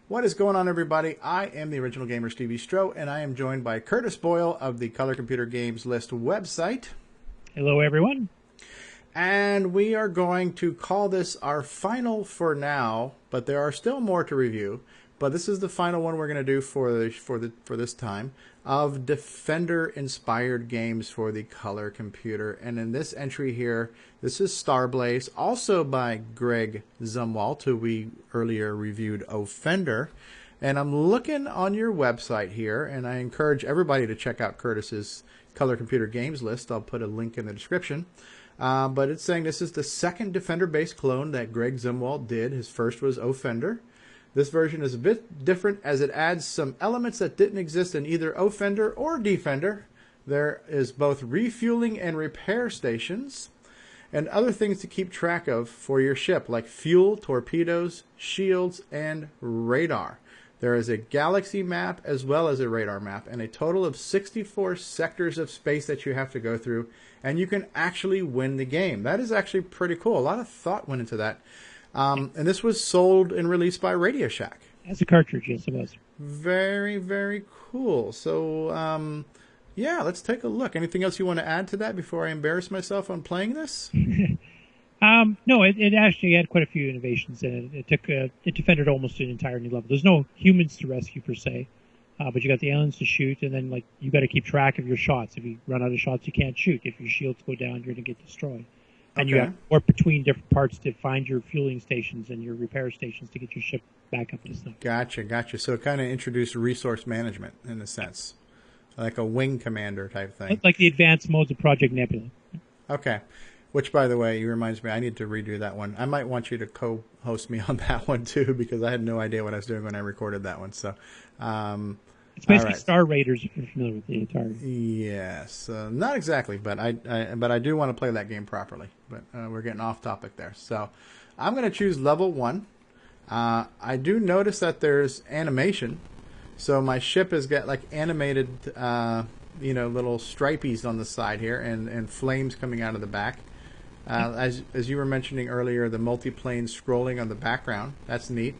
What is going on, everybody? I am the original gamer, StevieStrow, and I am joined by Curtis Boyle of the Color Computer Games List website. Hello, everyone. And we are going to call this our final for now, but there are still more to review. But this is the final one we're going to do for this time of Defender-inspired games for the Color Computer. And in this entry here, this is Starblaze, also by Greg Zumwalt, who we earlier reviewed Offender. And I'm looking on your website here, and I encourage everybody to check out Curtis's Color Computer Games List. I'll put a link in the description. But it's saying this is the second Defender-based clone that Greg Zumwalt did. His first was Offender. This version is a bit different as it adds some elements that didn't exist in either Offender or Defender. There is both refueling and repair stations and other things to keep track of for your ship, like fuel, torpedoes, shields, and radar. There is a galaxy map as well as a radar map, and a total of 64 sectors of space that you have to go through, and you can actually win the game. That is actually pretty cool. A lot of thought went into that. And this was sold and released by Radio Shack. As a cartridge, yes, it was. Very, very cool. So, yeah, let's take a look. Anything else you want to add to that before I embarrass myself on playing this? No, it actually had quite a few innovations in it. It defended almost an entire new level. There's no humans to rescue per se, but you got the aliens to shoot, and then you got to keep track of your shots. If you run out of shots, you can't shoot. If your shields go down, you're going to get destroyed. And you have to work between different parts to find your fueling stations and your repair stations to get your ship back up to snuff. Gotcha. So it kind of introduced resource management in a sense, like a wing commander type thing. Like the advanced modes of Project Nebula. Okay. Which, by the way, reminds me, I need to redo that one. I might want you to co-host me on that one, too, because I had no idea what I was doing when I recorded that one. So, it's basically Star Raiders, if you're familiar with the Atari. Yes. Not exactly, but I do want to play that game properly. But we're getting off topic there. So I'm going to choose level 1. I do notice that there's animation. So my ship has got like animated, little stripies on the side here and flames coming out of the back. As you were mentioning earlier, the multi-plane scrolling on the background. That's neat.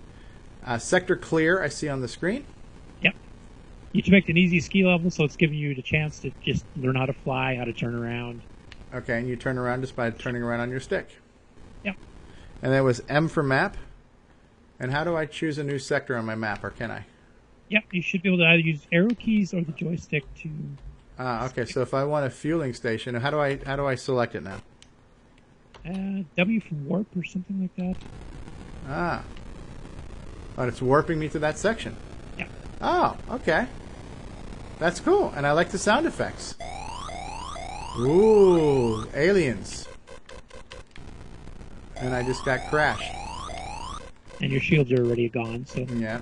Sector clear, I see on the screen. Yep. You picked an easy ski level, so it's giving you the chance to just learn how to fly, how to turn around. Okay, and you turn around just by turning around on your stick. Yep. And that was M for map. And how do I choose a new sector on my map, or can I? Yep, you should be able to either use arrow keys or the joystick to... Okay, so if I want a fueling station, how do I select it now? W for warp or something like that. But it's warping me to that section. Yeah. Oh, okay. That's cool, and I like the sound effects. Ooh, aliens. And I just got crashed. And your shields are already gone, so... Yeah.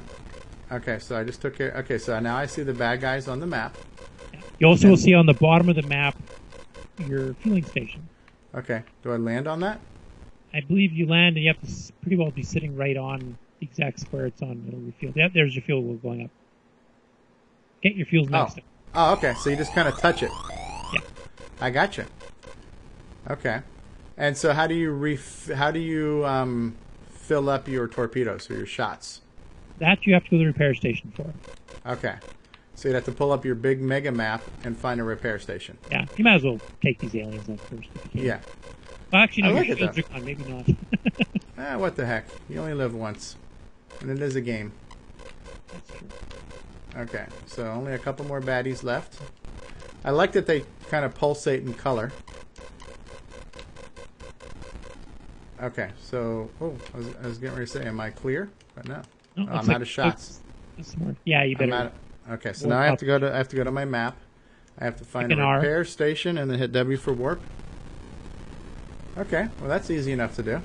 Okay, so I just took care... Okay, so now I see the bad guys on the map. Yeah. You also will see on the bottom of the map your fueling station. Okay. Do I land on that? I believe you land, and you have to pretty well be sitting right on the exact square it's on. It'll refuel. Yeah, there's your fuel going up. Get your fuels next to it. Oh, okay. So you just kind of touch it. Yeah. I gotcha. Okay. And so how do you fill up your torpedoes or your shots? That you have to go to the repair station for. Okay. So you'd have to pull up your big mega map and find a repair station. Yeah. You might as well take these aliens out first if you can. Yeah. Well, actually, no, I like your shields it, are gone. Maybe not. What the heck? You only live once. And it is a game. That's true. Okay. So only a couple more baddies left. I like that they kind of pulsate in color. Okay, so I was getting ready to say, am I clear? But no, I'm out of shots. Yeah, you better. Okay, so now I have to go to my map. I have to find a repair station and then hit W for warp. Okay, well that's easy enough to do.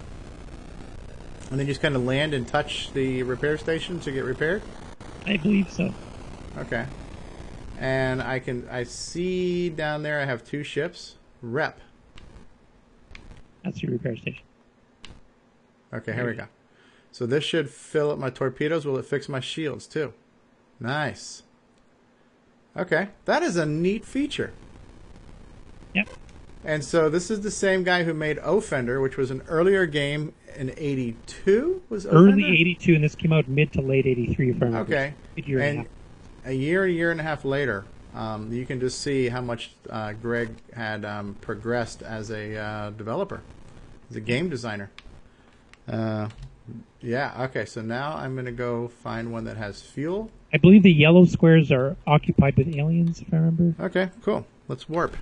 And then you just kind of land and touch the repair station to get repaired. I believe so. Okay, and I see down there I have 2 ships. Rep. That's your repair station. Okay, here we go. So this should fill up my torpedoes. Will it fix my shields too? Nice. Okay, that is a neat feature. Yep. And so this is the same guy who made Offender, which was an earlier game in 82, was Offender? Early 82, and this came out mid to late 83, if I remember. Okay. A year and a half later, you can just see how much Greg had progressed as a developer, as a game designer. Yeah, okay, so now I'm going to go find one that has fuel. I believe the yellow squares are occupied with aliens, if I remember. Okay, cool. Let's warp.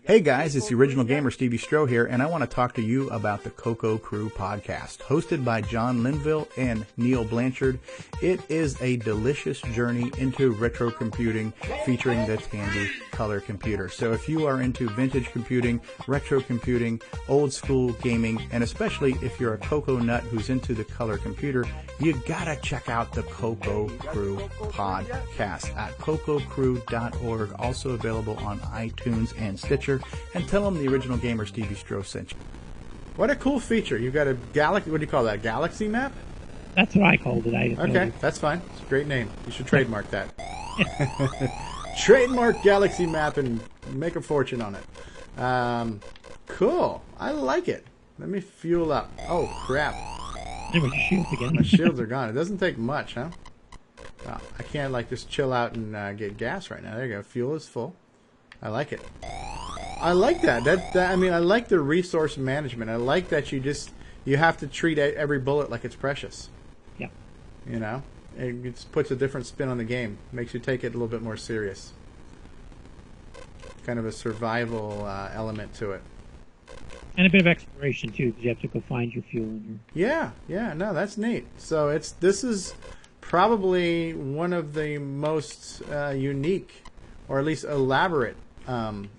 Hey guys, it's the original gamer StevieStrow here, and I want to talk to you about the CoCo Crew podcast. Hosted by John Linville and Neil Blanchard, it is a delicious journey into retro computing featuring the Tandy color computer. So if you are into vintage computing, retro computing, old school gaming, and especially if you're a CoCo nut who's into the color computer, you gotta check out the CoCo Crew podcast at cococrew.org, also available on iTunes and Stitcher. And tell them the original gamer StevieStrow sent you. What a cool feature. You've got a galaxy, what do you call that, galaxy map? That's what I called it. Okay, that's fine. It's a great name. You should trademark that. Trademark galaxy map and make a fortune on it. Cool. I like it. Let me fuel up. Oh, crap. There were your shields again. My shields are gone. It doesn't take much, huh? Oh, I can't, like, just chill out and get gas right now. There you go. Fuel is full. I like it. I like that. I mean, I like the resource management. I like that you have to treat every bullet like it's precious. Yeah. You know? It just puts a different spin on the game. Makes you take it a little bit more serious. Kind of a survival element to it. And a bit of exploration, too, because you have to go find your fuel. And Yeah, no, that's neat. So this is probably one of the most unique, or at least elaborate,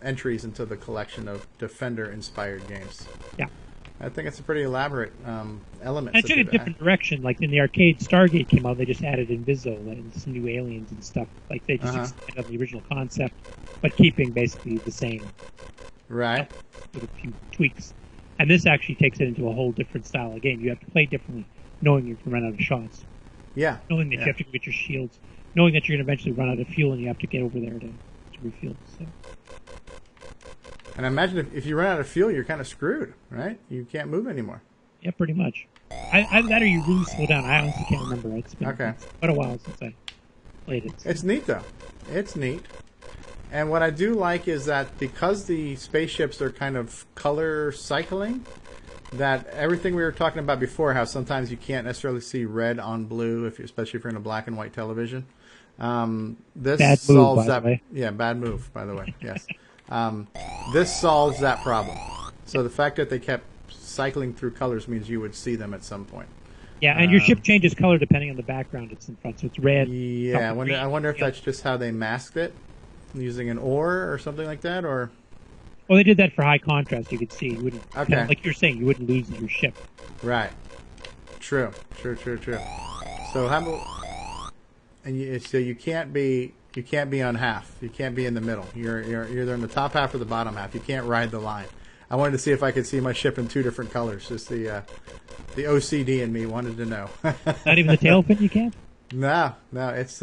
entries into the collection of Defender-inspired games. Yeah. I think it's a pretty elaborate element. And it took a different direction. Like in the arcade, Stargate came out, they just added Inviso and some new aliens and stuff. Like they just expanded on the original concept, but keeping basically the same. Right. With a few tweaks. And this actually takes it into a whole different style of game. You have to play differently, knowing you're going to run out of shots. Yeah. Knowing that you have to get your shields. Knowing that you're going to eventually run out of fuel and you have to get over there to refuel. So. And I imagine if you run out of fuel, you're kind of screwed, right? You can't move anymore. Yeah, pretty much. That or you really slow down. I honestly can't remember. It's been quite a while since I played it. So. It's neat, though. It's neat. And what I do like is that because the spaceships are kind of color cycling, that everything we were talking about before, how sometimes you can't necessarily see red on blue, especially if you're in a black and white television. This bad solves move, that. By the way. Yeah, bad move, by the way. Yes. This solves that problem. So the fact that they kept cycling through colors means you would see them at some point. Yeah, and your ship changes color depending on the background it's in front. So it's red. Yeah, I wonder if that's just how they masked it, using an ore or something like that, or. Well, they did that for high contrast. You could see. You wouldn't. Okay. Like you're saying, you wouldn't lose your ship. Right. True. So how about? So you can't be on half. You can't be in the middle. You're either in the top half or the bottom half. You can't ride the line. I wanted to see if I could see my ship in two different colors. Just the OCD in me wanted to know. Not even the tail fin you can't? No, it's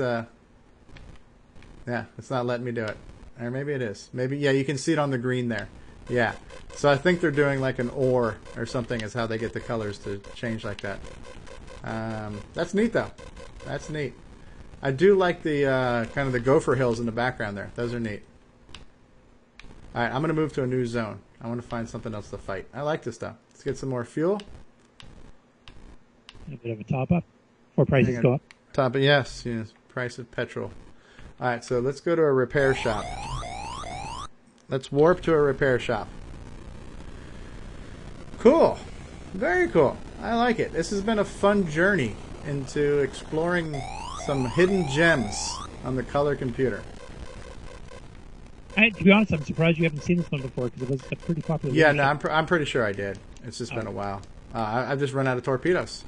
it's not letting me do it. Or maybe it is. Maybe you can see it on the green there. Yeah. So I think they're doing like an ore or something is how they get the colors to change like that. That's neat though. That's neat. I do like the kind of the gopher hills in the background there. Those are neat. All right, I'm going to move to a new zone. I want to find something else to fight. I like this stuff. Let's get some more fuel. A bit of a top up before prices go up. Yes. Price of petrol. All right, so let's go to a repair shop. Let's warp to a repair shop. Cool. Very cool. I like it. This has been a fun journey into exploring some hidden gems on the color computer. To be honest, I'm surprised you haven't seen this one before because it was a pretty popular. Yeah, no, I'm pretty sure I did. It's just been a while. I've just run out of torpedoes.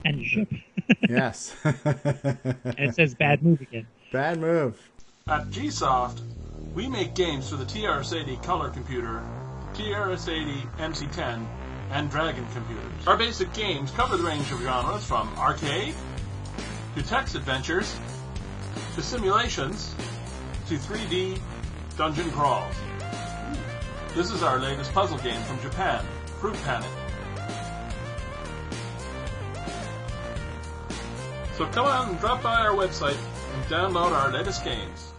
And your ship. Yes. And it says bad move again. Bad move. At Gsoft, we make games for the TRS-80 color computer, TRS-80 MC10, and Dragon computers. Our basic games cover the range of genres from arcade, to text adventures, to simulations, to 3D dungeon crawls. This is our latest puzzle game from Japan, Fruit Panic. So come on and drop by our website and download our latest games.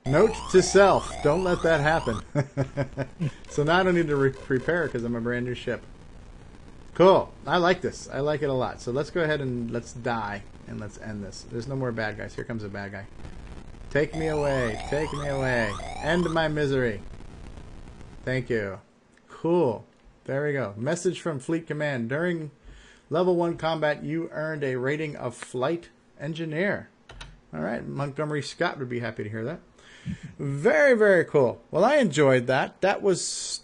Note to self, don't let that happen. So now I don't need to prepare because I'm a brand new ship. Cool. I like this. I like it a lot. So let's go ahead and let's die and let's end this. There's no more bad guys. Here comes a bad guy. Take me away. Take me away. End my misery. Thank you. Cool. There we go. Message from Fleet Command. During Level 1 combat, you earned a rating of Flight Engineer. All right. Montgomery Scott would be happy to hear that. Very, very cool. Well, I enjoyed that. That was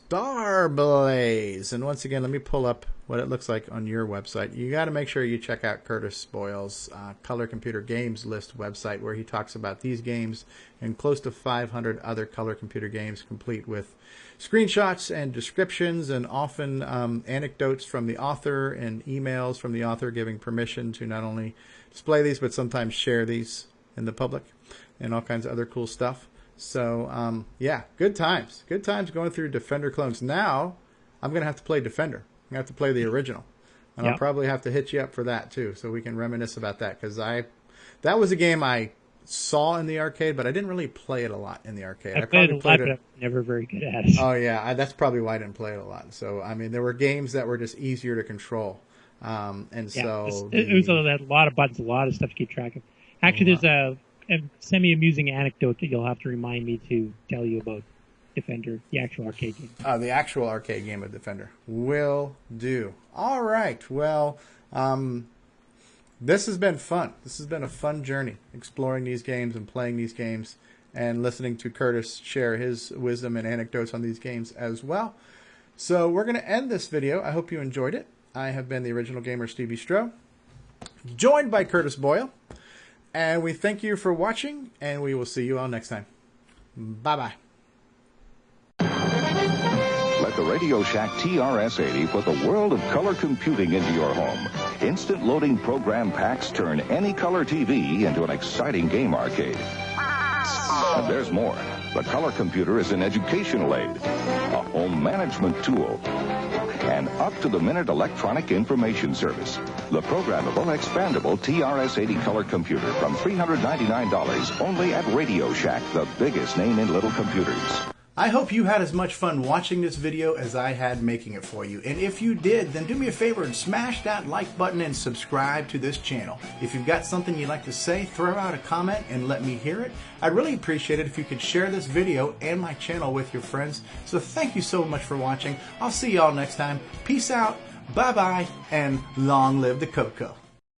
Starblaze. And once again, let me pull up what it looks like on your website. You got to make sure you check out Curtis Boyle's Color Computer Games List website, where he talks about these games and close to 500 other color computer games, complete with screenshots and descriptions and often anecdotes from the author and emails from the author giving permission to not only display these but sometimes share these in the public and all kinds of other cool stuff. So, yeah, good times. Good times going through Defender clones. Now, I'm going to have to play Defender. I'm going to have to play the original. And I'll probably have to hit you up for that, too, so we can reminisce about that. Because that was a game I saw in the arcade, but I didn't really play it a lot in the arcade. I played it a lot, but I'm never very good at it. Oh, yeah. That's probably why I didn't play it a lot. So, I mean, there were games that were just easier to control. And so... It was a lot of buttons, a lot of stuff to keep track of. Actually, there's a semi-amusing anecdote that you'll have to remind me to tell you about Defender, the actual arcade game. The actual arcade game of Defender. Will do. All right. Well, this has been fun. This has been a fun journey, exploring these games and playing these games and listening to Curtis share his wisdom and anecdotes on these games as well. So we're going to end this video. I hope you enjoyed it. I have been the original gamer, StevieStrow, joined by Curtis Boyle. And we thank you for watching, and we will see you all next time. Bye-bye. Let the Radio Shack TRS-80 put the world of color computing into your home. Instant loading program packs turn any color TV into an exciting game arcade. And there's more. The color computer is an educational aid, a home management tool, an up-to-the-minute electronic information service. The programmable, expandable TRS-80 color computer from $399 only at Radio Shack, the biggest name in little computers. I hope you had as much fun watching this video as I had making it for you. And if you did, then do me a favor and smash that like button and subscribe to this channel. If you've got something you'd like to say, throw out a comment and let me hear it. I'd really appreciate it if you could share this video and my channel with your friends. So thank you so much for watching. I'll see y'all next time. Peace out, bye-bye, and long live the CoCo.